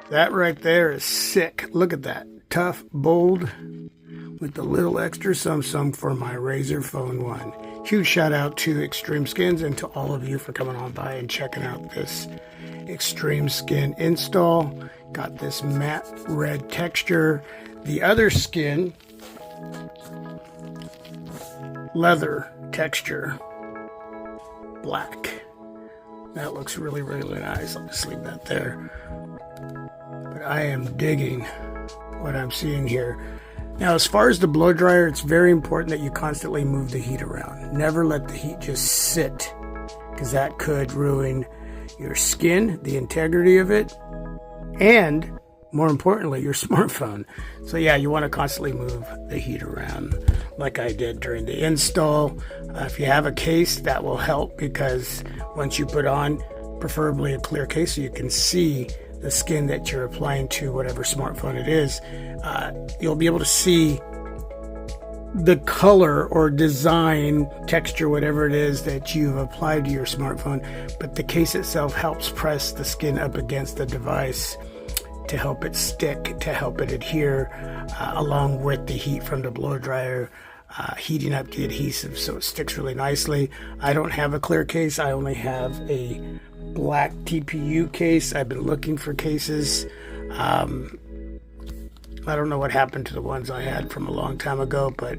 That right there is sick. Look at that. Tough, bold, with the little extra some for my Razer Phone 1. Huge shout out to XtremeSkins and to all of you for coming on by and checking out this XtremeSkin install. Got this matte red texture. The other skin, leather texture, black. That looks really, really nice. I'll just leave that there. But I am digging what I'm seeing here. Now, as far as the blow dryer, it's very important that you constantly move the heat around. Never let the heat just sit, because that could ruin your skin, the integrity of it, and more importantly, your smartphone. So yeah, you want to constantly move the heat around like I did during the install. If you have a case, that will help, because once you put on, preferably a clear case so you can see the skin that you're applying to whatever smartphone it is, you'll be able to see the color or design, texture, whatever it is that you've applied to your smartphone. But the case itself helps press the skin up against the device to help it stick, to help it adhere, along with the heat from the blow dryer heating up the adhesive so it sticks really nicely. I don't have a clear case. I only have a black TPU case. I've been looking for cases. I don't know what happened to the ones I had from a long time ago, but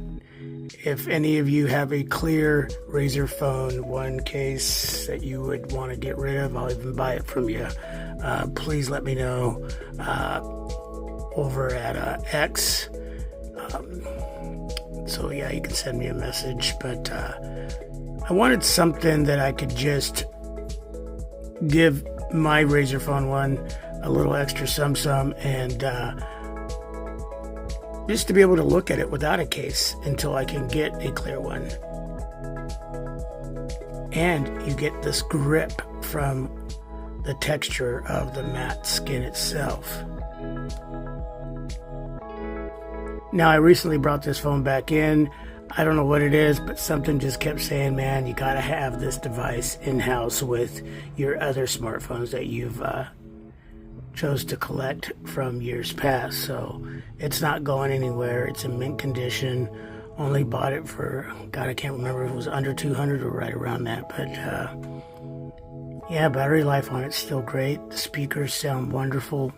if any of you have a clear Razer Phone 1 case that you would want to get rid of, I'll even buy it from you. Please let me know over at X. So yeah, you can send me a message, but I wanted something that I could just give my Razer Phone 1 a little extra sum and just to be able to look at it without a case until I can get a clear one. And you get this grip from the texture of the matte skin itself. Now, I recently brought this phone back in. I don't know what it is, but something just kept saying, man, you gotta have this device in-house with your other smartphones that you've chose to collect from years past. So it's not going anywhere. It's in mint condition. Only bought it for, God, I can't remember if it was under 200 or right around that. But yeah, battery life on it's still great. The speakers sound wonderful.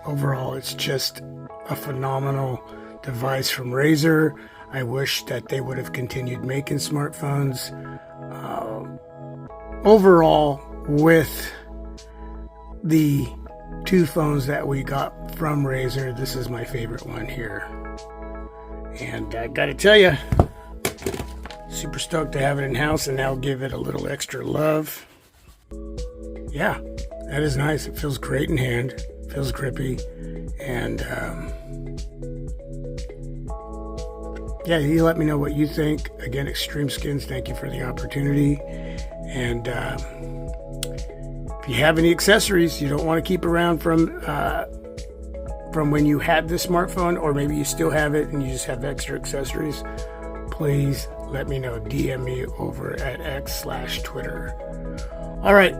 Overall, it's just a phenomenal device from Razer. I wish that they would have continued making smartphones. Overall, with the two phones that we got from Razer, this is my favorite one here. And I gotta tell you, super stoked to have it in house and now give it a little extra love. Yeah, that is nice. It feels great in hand, feels grippy, and yeah, you let me know what you think. Again, XtremeSkins, thank you for the opportunity. And if you have any accessories you don't want to keep around from when you had this smartphone, or maybe you still have it and you just have extra accessories, please let me know. DM me over at X/Twitter. All right.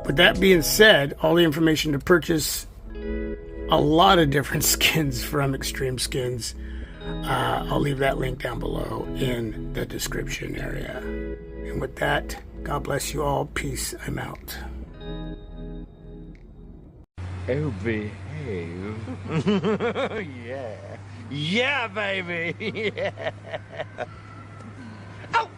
With that being said, all the information to purchase a lot of different skins from XtremeSkins, I'll leave that link down below in the description area. And with that, God bless you all. Peace. I'm out. Oh, behave. Yeah. Yeah, baby. Yeah. Oh!